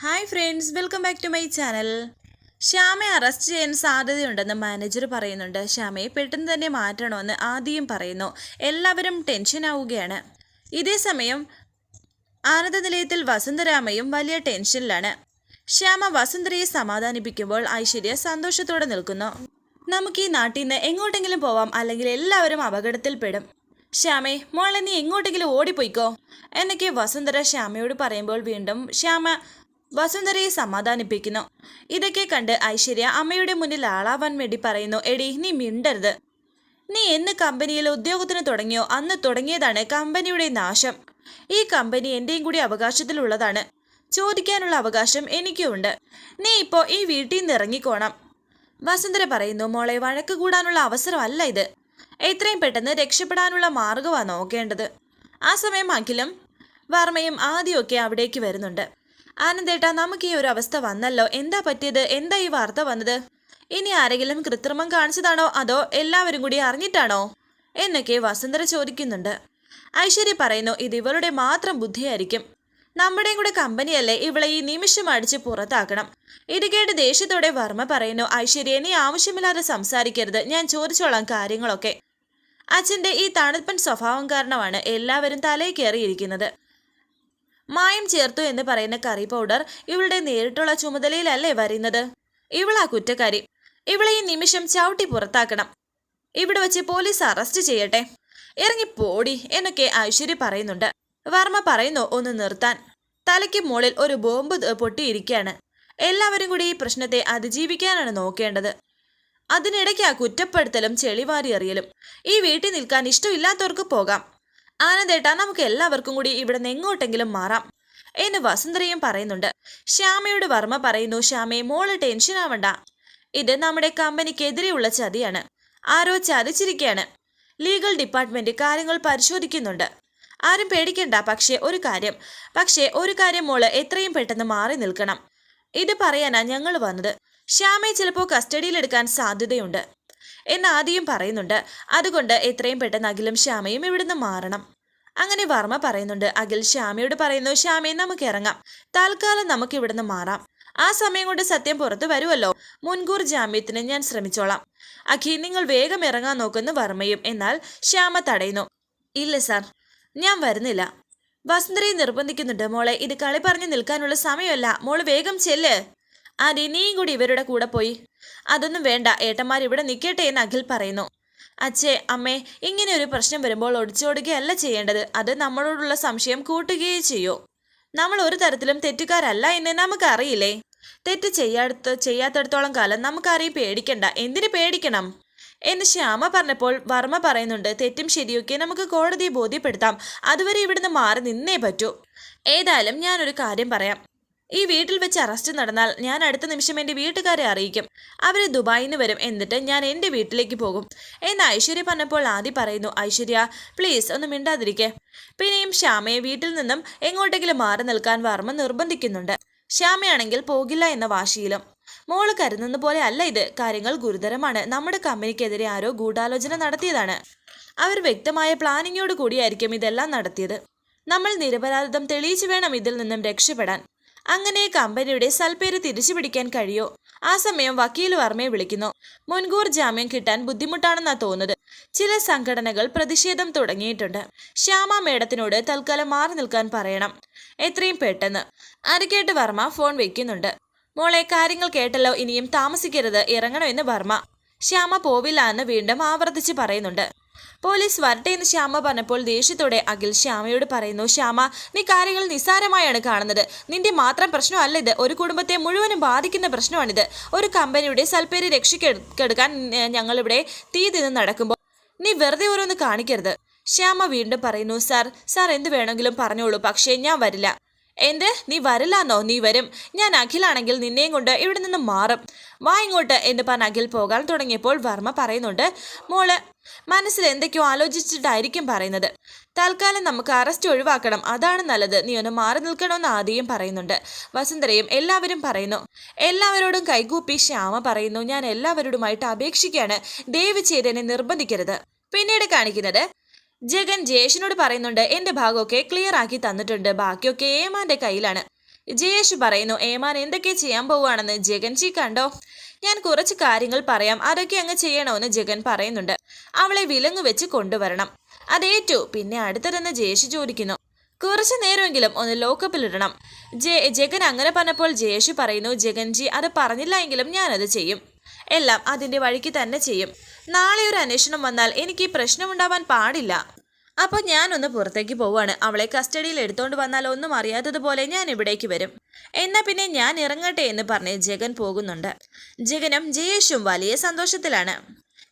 Hi friends, welcome back to my channel. ശ്യാമയെ arrest ചെയ്യാൻ സാധ്യതയുണ്ടെന്ന് മാനേജർ പറയുന്നുണ്ട്. ശ്യാമയെ പെട്ടെന്ന് തന്നെ മാറ്റണമെന്ന് ആദ്യം പറയുന്നു. എല്ലാവരും ടെൻഷൻ ആവുകയാണ്. ഇതേസമയം ആനന്ദ നിലയത്തിൽ വസുന്ധരാമയും വലിയ ടെൻഷനിലാണ്. ശ്യാമ വസുന്ധരയെ സമാധാനിപ്പിക്കുമ്പോൾ ഐശ്വര്യ സന്തോഷത്തോടെ നിൽക്കുന്നു. നമുക്ക് ഈ നാട്ടിൽ നിന്ന് എങ്ങോട്ടെങ്കിലും പോവാം, അല്ലെങ്കിൽ എല്ലാവരും അപകടത്തിൽപ്പെടും. ശ്യാമേ, മോളെ നീ എങ്ങോട്ടെങ്കിലും ഓടിപ്പോയിക്കോ എന്നൊക്കെ വസുന്ധര ശ്യാമയോട് പറയുമ്പോൾ വീണ്ടും ശ്യാമ വസുന്ധരയെ സമാധാനിപ്പിക്കുന്നു. ഇതൊക്കെ കണ്ട് ഐശ്വര്യ അമ്മയുടെ മുന്നിൽ ആളാവാൻ വേണ്ടി പറയുന്നു. എടി, നീ മിണ്ടരുത്. നീ എന്ന് കമ്പനിയിൽ ഉദ്യോഗത്തിന് തുടങ്ങിയോ അന്ന് തുടങ്ങിയതാണ് കമ്പനിയുടെ നാശം. ഈ കമ്പനി എൻ്റെയും കൂടി അവകാശത്തിലുള്ളതാണ്. ചോദിക്കാനുള്ള അവകാശം എനിക്കുമുണ്ട്. നീ ഇപ്പോൾ ഈ വീട്ടിൽ നിന്ന് ഇറങ്ങിക്കോണം. വസുന്ധര പറയുന്നു. മോളെ, വഴക്ക് കൂടാനുള്ള അവസരമല്ല ഇത്. എത്രയും പെട്ടെന്ന് രക്ഷപ്പെടാനുള്ള മാർഗമാണ് നോക്കേണ്ടത്. ആ സമയം അഖിലും വർമ്മയും ആദ്യമൊക്കെ അവിടേക്ക് വരുന്നുണ്ട്. ആനന്ദേട്ടാ, നമുക്ക് ഈ ഒരു അവസ്ഥ വന്നല്ലോ. എന്താ പറ്റിയത്? എന്താ ഈ വാർത്ത വന്നത്? ഇനി ആരെങ്കിലും കൃത്രിമം കാണിച്ചതാണോ, അതോ എല്ലാവരും കൂടി അറിഞ്ഞിട്ടാണോ എന്നൊക്കെ വസുന്ധര ചോദിക്കുന്നുണ്ട്. ഐശ്വര്യ പറയുന്നു, ഇത് ഇവളുടെ മാത്രം ബുദ്ധിയായിരിക്കും. നമ്മുടെയും കൂടെ കമ്പനിയല്ലേ, ഇവളെ ഈ നിമിഷം അടിച്ച് പുറത്താക്കണം. ഇത് കേട്ട് ദേഷ്യത്തോടെ വർമ്മ പറയുന്നു. ഐശ്വര്യ, നീ ആവശ്യമില്ലാതെ സംസാരിക്കരുത്. ഞാൻ ചോദിച്ചോളാം കാര്യങ്ങളൊക്കെ. അച്ഛൻ്റെ ഈ തണുപ്പൻ സ്വഭാവം കാരണമാണ് എല്ലാവരും തലയിൽ കയറിയിരിക്കുന്നത്. മായം ചേർത്തു എന്ന് പറയുന്ന കറി പൗഡർ ഇവളുടെ നേരിട്ടുള്ള ചുമതലയിലല്ലേ വരുന്നത്. ഇവളാ കുറ്റക്കാരി. ഇവളെ ഈ നിമിഷം ചവിട്ടി പുറത്താക്കണം. ഇവിടെ വെച്ച് പോലീസ് അറസ്റ്റ് ചെയ്യട്ടെ. ഇറങ്ങിപ്പോടി എന്നൊക്കെ ഐശ്വര്യ പറയുന്നുണ്ട്. വർമ്മ പറയുന്നു, ഒന്ന് നിർത്താൻ. തലയ്ക്ക് മുകളിൽ ഒരു ബോംബ് പൊട്ടിയിരിക്കുകയാണ്. എല്ലാവരും കൂടി ഈ പ്രശ്നത്തെ അതിജീവിക്കാനാണ് നോക്കേണ്ടത്. അതിനിടയ്ക്ക് ആ കുറ്റപ്പെടുത്തലും ചെളിവാരി എറിയലും. ഈ വീട്ടിൽ നിൽക്കാൻ ഇഷ്ടമില്ലാത്തവർക്ക് പോകാം. ആനന്ദേട്ടാ, നമുക്ക് എല്ലാവർക്കും കൂടി ഇവിടെ നിന്ന് എങ്ങോട്ടെങ്കിലും മാറാം എന്ന് വസുന്ധരയും പറയുന്നുണ്ട്. ശ്യാമയോട് വർമ്മ പറയുന്നു. ശ്യാമയെ, മോള് ടെൻഷൻ ആവണ്ട. ഇത് നമ്മുടെ കമ്പനിക്കെതിരെയുള്ള ചതിയാണ്. ആരോ ചതിച്ചിരിക്കുകയാണ്. ലീഗൽ ഡിപ്പാർട്ട്മെന്റ് കാര്യങ്ങൾ പരിശോധിക്കുന്നുണ്ട്. ആരും പേടിക്കണ്ട. പക്ഷേ ഒരു കാര്യം മോള് എത്രയും പെട്ടെന്ന് മാറി നിൽക്കണം. ഇത് പറയാനാ ഞങ്ങൾ വന്നത്. ശ്യാമയെ ചിലപ്പോൾ കസ്റ്റഡിയിലെടുക്കാൻ സാധ്യതയുണ്ട് എന്ന് ആദ്യം പറയുന്നുണ്ട്. അതുകൊണ്ട് എത്രയും പെട്ടെന്ന് അഖിലും ശ്യാമയും ഇവിടുന്ന് മാറണം. അങ്ങനെ വർമ്മ പറയുന്നുണ്ട്. അഖിൽ ശ്യാമയോട് പറയുന്നു. ശ്യാമയെ, നമുക്ക് ഇറങ്ങാം. തൽക്കാലം നമുക്ക് ഇവിടുന്ന് മാറാം. ആ സമയം കൊണ്ട് സത്യം പുറത്തു വരുമല്ലോ. മുൻകൂർ ജാമ്യത്തിന് ഞാൻ ശ്രമിച്ചോളാം. അഖി, നിങ്ങൾ വേഗം ഇറങ്ങാൻ നോക്കുന്നു വർമ്മയും. എന്നാൽ ശ്യാമ തടയുന്നു. ഇല്ല സാർ, ഞാൻ വരുന്നില്ല. വസുന്ധരയെ നിർബന്ധിക്കുന്നുണ്ട്. മോളെ, ഇത് കളി പറഞ്ഞു നിൽക്കാനുള്ള സമയമല്ല. മോള് വേഗം ചെല്ല്. ആദി, നീയും കൂടി ഇവരുടെ കൂടെ പോയി. അതൊന്നും വേണ്ട, ഏട്ടന്മാർ ഇവിടെ നിൽക്കട്ടെ എന്ന് അഖിൽ പറയുന്നു. അച്ഛേ, അമ്മേ, ഇങ്ങനെ ഒരു പ്രശ്നം വരുമ്പോൾ ഒടിച്ചോടുകയല്ല ചെയ്യേണ്ടത്. അത് നമ്മളോടുള്ള സംശയം കൂട്ടുകയേ ചെയ്യൂ. നമ്മൾ ഒരു തരത്തിലും തെറ്റുകാരല്ല എന്ന് നമുക്കറിയില്ലേ. തെറ്റ് ചെയ്യാത്തടത്തോളം കാലം നമുക്കാരെയും പേടിക്കണ്ട. എന്തിനു പേടിക്കണം എന്ന് ശ്യാമ പറഞ്ഞപ്പോൾ വർമ്മ പറയുന്നുണ്ട്. തെറ്റും ശരിയൊക്കെ നമുക്ക് കോടതിയെ ബോധ്യപ്പെടുത്താം. അതുവരെ ഇവിടുന്ന് മാറി നിന്നേ പറ്റൂ. ഏതായാലും ഞാനൊരു കാര്യം പറയാം. ഈ വീട്ടിൽ വെച്ച് അറസ്റ്റ് നടന്നാൽ ഞാൻ അടുത്ത നിമിഷം എൻ്റെ വീട്ടുകാരെ അറിയിക്കും. അവർ ദുബായിൽ നിന്ന് വരും. എന്നിട്ട് ഞാൻ എൻ്റെ വീട്ടിലേക്ക് പോകും എന്ന് ഐശ്വര്യ പറഞ്ഞപ്പോൾ ആദി പറയുന്നു. ഐശ്വര്യ, പ്ലീസ് ഒന്ന് മിണ്ടാതിരിക്കെ. പിന്നെയും ശ്യാമയെ വീട്ടിൽ നിന്നും എങ്ങോട്ടെങ്കിലും മാറി നിൽക്കാൻ വർമ്മ നിർബന്ധിക്കുന്നുണ്ട്. ശ്യാമയാണെങ്കിൽ പോകില്ല എന്ന വാശിയിലും. മോള് കരുതുന്ന പോലെ അല്ല ഇത്. കാര്യങ്ങൾ ഗുരുതരമാണ്. നമ്മുടെ കമ്പനിക്കെതിരെ ആരോ ഗൂഢാലോചന നടത്തിയതാണ്. അവർ വ്യക്തമായ പ്ലാനിങ്ങോട് കൂടിയായിരിക്കും ഇതെല്ലാം നടത്തിയത്. നമ്മൾ നിരപരാധിത്വം തെളിയിച്ചു വേണം ഇതിൽ നിന്നും രക്ഷപ്പെടാൻ. അങ്ങനെ കമ്പനിയുടെ സൽപ്പേര് തിരിച്ചു പിടിക്കാൻ കഴിയോ? ആ സമയം വക്കീൽ വർമ്മയെ വിളിക്കുന്നു. മുൻകൂർ ജാമ്യം കിട്ടാൻ ബുദ്ധിമുട്ടാണെന്നാ തോന്നുന്നത്. ചില സംഘടനകൾ പ്രതിഷേധം തുടങ്ങിയിട്ടുണ്ട്. ശ്യാമ മേഡത്തിനോട് തൽക്കാലം മാറി നിൽക്കാൻ പറയണം, എത്രയും പെട്ടെന്ന്. അത് കേട്ട് വർമ്മ ഫോൺ വെക്കുന്നുണ്ട്. മോളെ, കാര്യങ്ങൾ കേട്ടല്ലോ. ഇനിയും താമസിക്കരുത്. ഇറങ്ങണമെന്ന് വർമ്മ. ശ്യാമ പോവില്ല എന്ന് വീണ്ടും ആവർത്തിച്ച് പറയുന്നുണ്ട്. പോലീസ് വരട്ടെ എന്ന് ശ്യാമ പറഞ്ഞപ്പോൾ ദേഷ്യത്തോടെ അഖിൽ ശ്യാമയോട് പറയുന്നു. ശ്യാമ, നീ കാര്യങ്ങൾ നിസ്സാരമായാണ് കാണുന്നത്. നിന്റെ മാത്രം പ്രശ്നമല്ല ഇത്. ഒരു കുടുംബത്തെ മുഴുവനും ബാധിക്കുന്ന പ്രശ്നമാണിത്. ഒരു കമ്പനിയുടെ സൽപ്പേര് രക്ഷിക്കെടുക്കാൻ ഞങ്ങളിവിടെ തീ തിന്ന് നടക്കുമ്പോൾ നീ വെറുതെ ഓരോന്ന് കാണിക്കരുത്. ശ്യാമ വീണ്ടും പറയുന്നു. സാർ എന്ത് വേണമെങ്കിലും പറഞ്ഞോളൂ, പക്ഷേ ഞാൻ വരില്ല. എന്ത്? നീ വരില്ലാന്നോ? നീ വരും. ഞാൻ അഖിലാണെങ്കിൽ നിന്നെയും കൊണ്ട് ഇവിടെ നിന്ന് മാറും. വാ ഇങ്ങോട്ട് എന്ന് പറഞ്ഞ് അഖിൽ പോകാൻ തുടങ്ങിയപ്പോൾ വർമ്മ പറയുന്നുണ്ട്. മോള് മനസ്സിൽ എന്തൊക്കെയോ ആലോചിച്ചിട്ടായിരിക്കും പറയുന്നത്. തൽക്കാലം നമുക്ക് അറസ്റ്റ് ഒഴിവാക്കണം. അതാണ് നല്ലത്. നീ ഒന്ന് മാറി നിൽക്കണമെന്ന് ആദ്യം പറയുന്നുണ്ട്. വസുന്ധരയും എല്ലാവരും പറയുന്നു. എല്ലാവരോടും കൈകൂപ്പി ശ്യാമ പറയുന്നു. ഞാൻ എല്ലാവരോടുമായിട്ട് അപേക്ഷിക്കുകയാണ്, ദയവ് ചെയ്ത് എന്നെ നിർബന്ധിക്കരുത്. പിന്നീട് കാണിക്കുന്നത് ജഗൻ ജയേഷിനോട് പറയുന്നുണ്ട്, എൻ്റെ ഭാഗമൊക്കെ ക്ലിയർ ആക്കി തന്നിട്ടുണ്ട്, ബാക്കിയൊക്കെ ഏമാൻ്റെ കയ്യിലാണ്. ജയേഷ് പറയുന്നു, ഏമാൻ എന്തൊക്കെ ചെയ്യാൻ പോവുകയാണെന്ന് ജഗൻജി കണ്ടോ? ഞാൻ കുറച്ച് കാര്യങ്ങൾ പറയാം, അതൊക്കെ അങ്ങ് ചെയ്യണമെന്ന് ജഗൻ പറയുന്നുണ്ട്. അവളെ വിലങ്ങ് വെച്ച് കൊണ്ടുവരണം. അതേറ്റു. പിന്നെ അടുത്തതെന്ന് ജയേഷ് ചോദിക്കുന്നു. കുറച്ചു നേരമെങ്കിലും ഒന്ന് ലോക്കപ്പിലിടണം. ജഗൻ അങ്ങനെ പറഞ്ഞപ്പോൾ ജയേഷ് പറയുന്നു, ജഗൻജി അത് പറഞ്ഞില്ല എങ്കിലും ഞാനത് ചെയ്യും. എല്ലാം അതിൻ്റെ വഴിക്ക് തന്നെ ചെയ്യും. നാളെ ഒരു അന്വേഷണം വന്നാൽ എനിക്ക് ഈ പ്രശ്നമുണ്ടാവാൻ പാടില്ല. അപ്പോൾ ഞാനൊന്ന് പുറത്തേക്ക് പോവാണ്. അവളെ കസ്റ്റഡിയിൽ എടുത്തോണ്ട് വന്നാൽ ഒന്നും അറിയാത്തതുപോലെ ഞാൻ ഇവിടേക്ക് വരും. എന്നാ പിന്നെ ഞാൻ ഇറങ്ങട്ടെ എന്ന് പറഞ്ഞ് ജഗൻ പോകുന്നുണ്ട്. ജഗനും ജയേഷും വലിയ സന്തോഷത്തിലാണ്.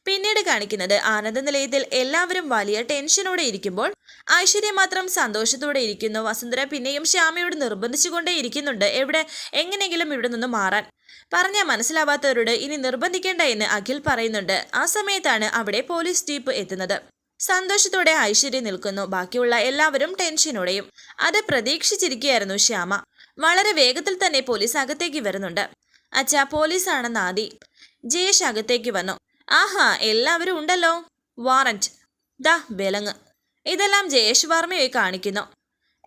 പിന്നീട് കാണിക്കുന്നത് ആനന്ദ നിലയത്തിൽ എല്ലാവരും വലിയ ടെൻഷനോടെ ഇരിക്കുമ്പോൾ ഐശ്വര്യ മാത്രം സന്തോഷത്തോടെ ഇരിക്കുന്നു. വസുന്ധര പിന്നെയും ശ്യാമയോട് നിർബന്ധിച്ചുകൊണ്ടേ ഇരിക്കുന്നുണ്ട്, എങ്ങനെയെങ്കിലും ഇവിടെ നിന്ന് മാറാൻ. പറഞ്ഞാൽ മനസ്സിലാവാത്തവരോട് ഇനി നിർബന്ധിക്കേണ്ട എന്ന് അഖിൽ പറയുന്നുണ്ട്. ആ സമയത്താണ് അവിടെ പോലീസ് ജീപ്പ് എത്തുന്നത്. സന്തോഷത്തോടെ ഐശ്വര്യ നിൽക്കുന്നു. ബാക്കിയുള്ള എല്ലാവരും ടെൻഷനോടെയും. അത് പ്രതീക്ഷിച്ചിരിക്കുകയായിരുന്നു ശ്യാമ. വളരെ വേഗത്തിൽ തന്നെ പോലീസ് അകത്തേക്ക് വരുന്നുണ്ട്. അച്ഛാ, പോലീസാണെന്ന് ആദി. ജയേഷ് അകത്തേക്ക് വന്നു. ആഹാ, എല്ലാവരും ഉണ്ടല്ലോ. വാറന്റ് ദാ വിലങ്ങ്. ഇതെല്ലാം ജയേഷ് വർമ്മയെ കാണിക്കുന്നു.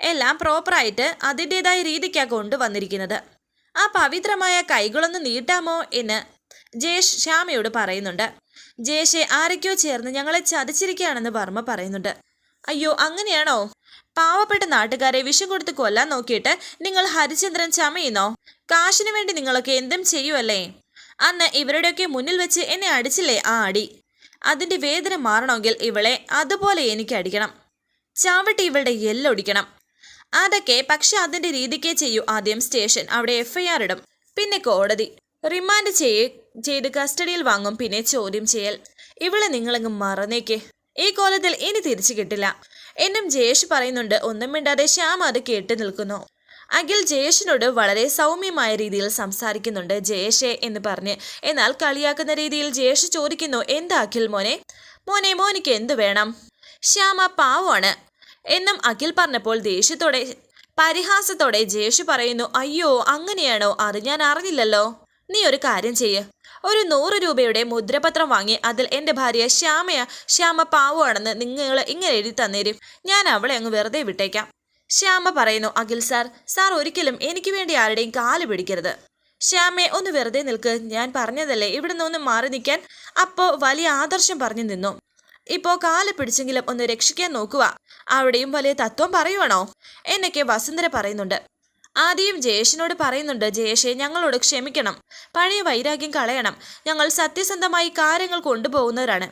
എല്ലാം പ്രോപ്പറായിട്ട് അതിൻ്റെതായ രീതിക്കാണ് കൊണ്ടുവന്നിരിക്കുന്നത്. ആ പവിത്രമായ കൈകളൊന്ന് നീട്ടാമോ എന്ന് ജയേഷ് ശ്യാമയോട് പറയുന്നുണ്ട്. ജയേഷെ, ആരൊക്കെയോ ചേർന്ന് ഞങ്ങളെ ചതിച്ചിരിക്കുകയാണെന്ന് വർമ്മ പറയുന്നുണ്ട്. അയ്യോ, അങ്ങനെയാണോ? പാവപ്പെട്ട നാട്ടുകാരെ വിഷം കൊടുത്ത് കൊല്ലാൻ നോക്കിയിട്ട് നിങ്ങൾ ഹരിചന്ദ്രൻ ചമയുന്നോ? കാശിനു വേണ്ടി നിങ്ങളൊക്കെ എന്തും ചെയ്യുമല്ലേ? അന്ന് ഇവരുടെയൊക്കെ മുന്നിൽ വെച്ച് എന്നെ അടിച്ചില്ലേ ആ അടി? അതിൻ്റെ വേദന മാറണമെങ്കിൽ ഇവളെ അതുപോലെ എനിക്ക് അടിക്കണം. ചാവട്ടി ഇവളുടെ എല്ലൊടിക്കണം. അതൊക്കെ പക്ഷെ അതിൻ്റെ രീതിക്കേ ചെയ്യൂ. ആദ്യം സ്റ്റേഷൻ, അവിടെ FIR ഇടും, പിന്നെ കോടതി, റിമാൻഡ് ചെയ്ത് കസ്റ്റഡിയിൽ വാങ്ങും, പിന്നെ ചോദ്യം ചെയ്യൽ. ഇവളെ നിങ്ങളങ്ങ് മറന്നേക്കേ. ഈ കോലത്തിൽ ഇനി തിരിച്ചു കിട്ടില്ല എന്നും ജയേഷ് പറയുന്നുണ്ട്. ഒന്നും മിണ്ടാതെ ശ്യാം അത് കേട്ട് നിൽക്കുന്നു. അഖിൽ ജയേഷിനോട് വളരെ സൗമ്യമായ രീതിയിൽ സംസാരിക്കുന്നുണ്ട്. ജയേഷേ എന്ന് പറഞ്ഞ്. എന്നാൽ കളിയാക്കുന്ന രീതിയിൽ ജയേഷ് ചോദിക്കുന്നു, എന്താ അഖിൽ മോനിക്ക് എന്തു വേണം? ശ്യാമ പാവമാണ് എന്നും അഖിൽ പറഞ്ഞപ്പോൾ ദേഷ്യത്തോടെ പരിഹാസത്തോടെ ജയേഷ് പറയുന്നു, അയ്യോ അങ്ങനെയാണോ? അത് ഞാൻ അറിഞ്ഞില്ലല്ലോ. നീ ഒരു കാര്യം ചെയ്യ്, ഒരു 100 രൂപയുടെ മുദ്രപത്രം വാങ്ങി അതിൽ എൻ്റെ ഭാര്യ ശ്യാമ പാവമാണെന്ന് നിങ്ങൾ ഇങ്ങനെ എഴുതി തന്നേരും. ഞാൻ അവളെ അങ്ങ് വെറുതെ വിട്ടേക്കാം. ശ്യാമ പറയുന്നു, അഖിൽ സാർ ഒരിക്കലും എനിക്ക് വേണ്ടി ആരുടെയും കാല് പിടിക്കരുത്. ശ്യാമെ, ഒന്ന് വെറുതെ നിൽക്ക്. ഞാൻ പറഞ്ഞതല്ലേ ഇവിടെ നിന്ന് മാറി നിൽക്കാൻ. അപ്പോൾ വലിയ ആദർശം പറഞ്ഞു നിന്നു. ഇപ്പോൾ കാല് പിടിച്ചെങ്കിലും ഒന്ന് രക്ഷിക്കാൻ നോക്കുക. അവിടെയും വലിയ തത്വം പറയുവാണോ എന്നൊക്കെ വസുന്ധര പറയുന്നുണ്ട്. ആദ്യം ജയേഷിനോട് പറയുന്നുണ്ട്, ജയേഷെ, ഞങ്ങളോട് ക്ഷമിക്കണം. പഴയ വൈരാഗ്യം കളയണം. ഞങ്ങൾ സത്യസന്ധമായി കാര്യങ്ങൾ കൊണ്ടുപോകുന്നവരാണ്.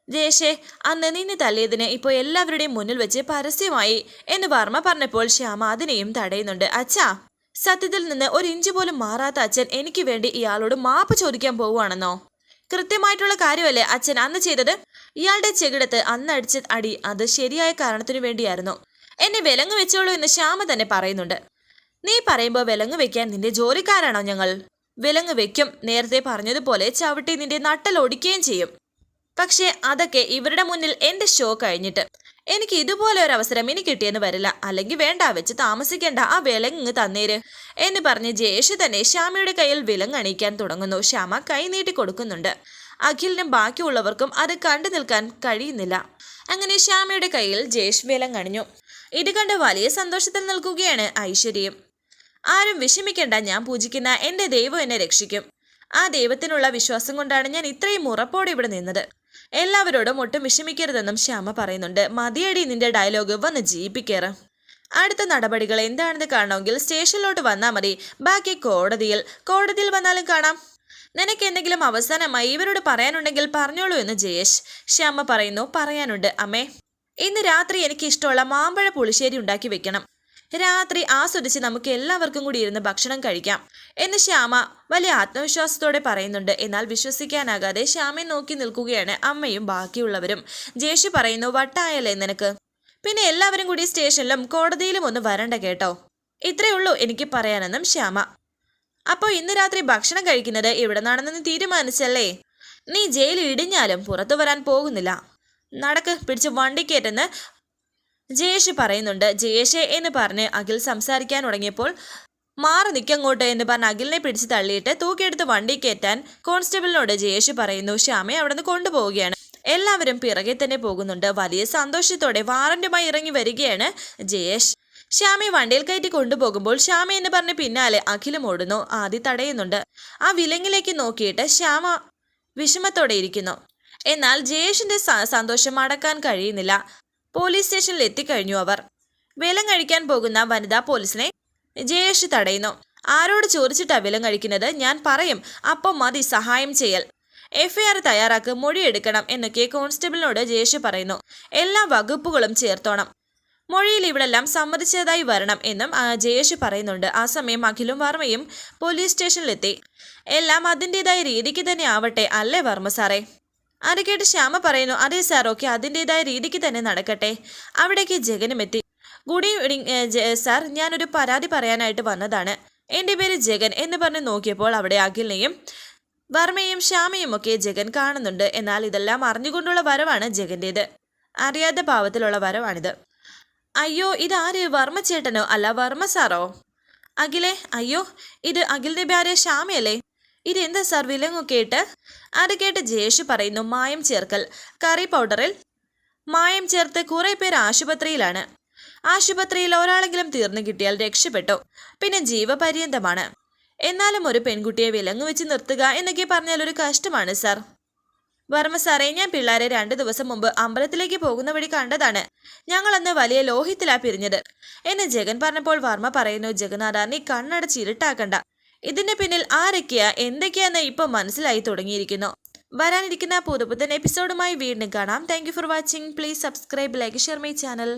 ജയേഷെ, അന്ന് നിന്നെ തല്ലിയതിന് ഇപ്പോൾ എല്ലാവരുടെയും മുന്നിൽ വെച്ച് പരസ്യമായി എന്ന് വർമ്മ പറഞ്ഞപ്പോൾ ശ്യാമ അതിനെയും തടയുന്നുണ്ട്. അച്ഛാ, സത്യത്തിൽ നിന്ന് 1 ഇഞ്ച് പോലും മാറാത്ത അച്ഛൻ എനിക്ക് വേണ്ടി ഇയാളോട് മാപ്പ് ചോദിക്കാൻ പോവുകയാണെന്നോ? കൃത്യമായിട്ടുള്ള കാര്യമല്ലേ അച്ഛൻ അന്ന് ചെയ്തത്? ഇയാളുടെ ചെകിടത്ത് അന്ന് അടിച്ച അടി അത് ശരിയായ കാരണത്തിനു വേണ്ടിയായിരുന്നു. എന്നെ വിലങ്ങ് വെച്ചോളൂ എന്ന് ശ്യാമ തന്നെ പറയുന്നുണ്ട്. നീ പറയുമ്പോൾ വിലങ്ങ് വെക്കാൻ നിന്റെ ജോലിക്കാരാണോ ഞങ്ങൾ? വിലങ്ങ് വെക്കും. നേരത്തെ പറഞ്ഞതുപോലെ ചവിട്ടി നിന്റെ നട്ടലൊടിക്കുകയും ചെയ്യും. പക്ഷേ അതൊക്കെ ഇവരുടെ മുന്നിൽ എൻ്റെ ഷോ കഴിഞ്ഞിട്ട്. എനിക്ക് ഇതുപോലെ ഒരു അവസരം ഇനി കിട്ടിയെന്ന് വരില്ല. അല്ലെങ്കിൽ വേണ്ട, വെച്ച് താമസിക്കേണ്ട, ആ വിലങ്ങ് തന്നേര് എന്ന് പറഞ്ഞ് ജയേഷ് തന്നെ ശ്യാമയുടെ കയ്യിൽ വിലങ്ങണിയിക്കാൻ തുടങ്ങുന്നു. ശ്യാമ കൈ നീട്ടി കൊടുക്കുന്നുണ്ട്. അഖിലിനും ബാക്കിയുള്ളവർക്കും അത് കണ്ടു നിൽക്കാൻ കഴിയുന്നില്ല. അങ്ങനെ ശ്യാമയുടെ കയ്യിൽ ജയേഷ് വിലങ്ങണിഞ്ഞു. ഇത് കണ്ട് വലിയ സന്തോഷത്തിൽ നിൽക്കുകയാണ് ഐശ്വര്യയും. ആരും വിഷമിക്കേണ്ട, ഞാൻ പൂജിക്കുന്ന എൻ്റെ ദൈവം എന്നെ രക്ഷിക്കും. ആ ദൈവത്തിനുള്ള വിശ്വാസം കൊണ്ടാണ് ഞാൻ ഇത്രയും ഉറപ്പോടെ ഇവിടെ നിന്നത്. എല്ലാവരോടും ഒട്ടും വിഷമിക്കരുതെന്നും ശ്യാമ പറയുന്നുണ്ട്. മതിയടി നിന്റെ ഡയലോഗ്, വന്ന് ജീപ്പിക്കേറ്. അടുത്ത നടപടികൾ എന്താണെന്ന് കാണണമെങ്കിൽ സ്റ്റേഷനിലോട്ട് വന്നാൽ മതി. ബാക്കി കോടതിയിൽ വന്നാലും കാണാം. നിനക്ക് എന്തെങ്കിലും അവസാനമായി ഇവരോട് പറയാനുണ്ടെങ്കിൽ പറഞ്ഞോളൂ എന്ന് ജയേഷ്. ശ്യാമ പറയുന്നു, പറയാനുണ്ട് അമ്മേ. ഇന്ന് രാത്രി എനിക്ക് ഇഷ്ടമുള്ള മാമ്പഴ പുളിശ്ശേരി ഉണ്ടാക്കി വെക്കണം. രാത്രി ആസ്വദിച്ച് നമുക്ക് എല്ലാവർക്കും കൂടി ഇരുന്ന് ഭക്ഷണം കഴിക്കാം എന്ന് ശ്യാമ വലിയ ആത്മവിശ്വാസത്തോടെ പറയുന്നുണ്ട്. എന്നാൽ വിശ്വസിക്കാനാകാതെ ശ്യാമയെ നോക്കി നിൽക്കുകയാണ് അമ്മയും ബാക്കിയുള്ളവരും. ജയേഷ് പറയുന്നു, വട്ടായല്ലേ നിനക്ക്? പിന്നെ എല്ലാവരും കൂടി സ്റ്റേഷനിലും കോടതിയിലും ഒന്ന് വരണ്ട കേട്ടോ. ഇത്രയേ ഉള്ളൂ എനിക്ക് പറയാനെന്നും ശ്യാമ. അപ്പോൾ ഇന്ന് രാത്രി ഭക്ഷണം കഴിക്കുന്നത് എവിടെ നിന്നാണെന്ന് തീരുമാനിച്ചല്ലേ? നീ ജയിലിൽ ഇടിഞ്ഞാലും പുറത്തു വരാൻ പോകുന്നില്ല. നടക്ക്, പിടിച്ച് വണ്ടിക്കേറ്റെന്ന് ജയേഷ് പറയുന്നുണ്ട്. ജയേഷെ എന്ന് പറഞ്ഞ് അഖിൽ സംസാരിക്കാൻ തുടങ്ങിയപ്പോൾ മാറി നിൽക്കങ്ങോട്ട് എന്ന് പറഞ്ഞ് അഖിലിനെ പിടിച്ച് തള്ളിയിട്ട് തൂക്കിയെടുത്ത് വണ്ടി കയറ്റാൻ കോൺസ്റ്റബിളിനോട് ജയേഷ് പറയുന്നു. ശ്യാമയെ അവിടെ നിന്ന് കൊണ്ടുപോവുകയാണ്. എല്ലാവരും പിറകെ തന്നെ പോകുന്നുണ്ട്. വലിയ സന്തോഷത്തോടെ വാറന്റുമായി ഇറങ്ങി വരികയാണ് ജയേഷ്. ശ്യാമയെ വണ്ടിയിൽ കയറ്റി കൊണ്ടുപോകുമ്പോൾ ശ്യാമ എന്ന് പറഞ്ഞ് പിന്നാലെ അഖിലും ഓടുന്നു. ആദി തടയുന്നുണ്ട്. ആ വിലങ്ങിലേക്ക് നോക്കിയിട്ട് ശ്യാമ വിഷമത്തോടെ ഇരിക്കുന്നു. എന്നാൽ ജയേഷിന്റെ സന്തോഷം അടക്കാൻ കഴിയുന്നില്ല. പോലീസ് സ്റ്റേഷനിൽ എത്തിക്കഴിഞ്ഞു അവർ. വിലം കഴിക്കാൻ പോകുന്ന വനിതാ പോലീസിനെ ജയേഷ് തടയുന്നു. ആരോട് ചോദിച്ചിട്ടാ വിലം കഴിക്കുന്നത്? ഞാൻ പറയും, അപ്പം മതി സഹായം ചെയ്യൽ. FIR തയ്യാറാക്ക്, മൊഴിയെടുക്കണം എന്നൊക്കെ കോൺസ്റ്റബിളിനോട് ജയേഷ് പറയുന്നു. എല്ലാ വകുപ്പുകളും ചേർത്തോണം, മൊഴിയിൽ ഇവിടെല്ലാം സമ്മതിച്ചതായി വരണം എന്നും ജയേഷ് പറയുന്നുണ്ട്. ആ സമയം അഖിലും വർമ്മയും പോലീസ് സ്റ്റേഷനിലെത്തി. എല്ലാം അതിൻ്റെതായ രീതിക്ക് തന്നെ ആവട്ടെ അല്ലേ വർമ്മ സാറേ? അത് കേട്ട് ശ്യാമ പറയുന്നു, അതെ സാർ, ഓക്കെ, അതിൻ്റെതായ രീതിക്ക് തന്നെ നടക്കട്ടെ. അവിടേക്ക് ജഗനും എത്തി. ഗുഡ് ഈവനിങ് സാർ, ഞാനൊരു പരാതി പറയാനായിട്ട് വന്നതാണ്. എൻ്റെ പേര് ജഗൻ എന്ന് പറഞ്ഞ് നോക്കിയപ്പോൾ അവിടെ അഖിലിനെയും വർമ്മയും ശ്യാമയും ഒക്കെ ജഗൻ കാണുന്നുണ്ട്. എന്നാൽ ഇതെല്ലാം അറിഞ്ഞുകൊണ്ടുള്ള വരവാണ് ജഗൻ്റേത്. അറിയാത്ത ഭാവത്തിലുള്ള വരവാണിത്. അയ്യോ, ഇതാര്? വർമ്മ ചേട്ടനോ? അല്ല വർമ്മ സാറോ? അഖിലേ, അയ്യോ, ഇത് അഖിലിന്റെ ഭാര്യ ശ്യാമയല്ലേ? ഇതെന്താ സാർ വിലങ്ങൊക്കെ ഇട്ട്? അത് കേട്ട് ജയേഷ് പറയുന്നു, മായം ചേർക്കൽ. കറി പൗഡറിൽ മായം ചേർത്ത് കുറെ പേർ ആശുപത്രിയിലാണ്. ആശുപത്രിയിൽ ഒരാളെങ്കിലും തീർന്നു കിട്ടിയാൽ രക്ഷപ്പെട്ടു, പിന്നെ ജീവപര്യന്തമാണ്. എന്നാലും ഒരു പെൺകുട്ടിയെ വിലങ്ങു വെച്ച് നിർത്തുക എന്നൊക്കെ പറഞ്ഞാൽ ഒരു കഷ്ടമാണ് സാർ. വർമ്മ സാറേ, ഞാൻ പിള്ളേരെ 2 ദിവസം മുമ്പ് അമ്പലത്തിലേക്ക് പോകുന്ന വഴി കണ്ടതാണ്. ഞങ്ങളന്ന് വലിയ ലോഹിത്തിലാ പിരിഞ്ഞത് എന്ന് ജഗൻ പറഞ്ഞപ്പോൾ വർമ്മ പറയുന്നു, ജഗന്നാഥ, നീ കണ്ണടച്ചിരുട്ടാക്കണ്ട. ഇതിന്റെ പിന്നിൽ ആരൊക്കെയാ എന്തൊക്കെയാന്ന് ഇപ്പൊ മനസ്സിലായി തുടങ്ങിയിരിക്കുന്നു. വരാനിരിക്കുന്ന പുതുപുത്തൻ എപ്പിസോഡുമായി വീണ്ടും കാണാം. Thank you for watching. Please subscribe, like, share my channel.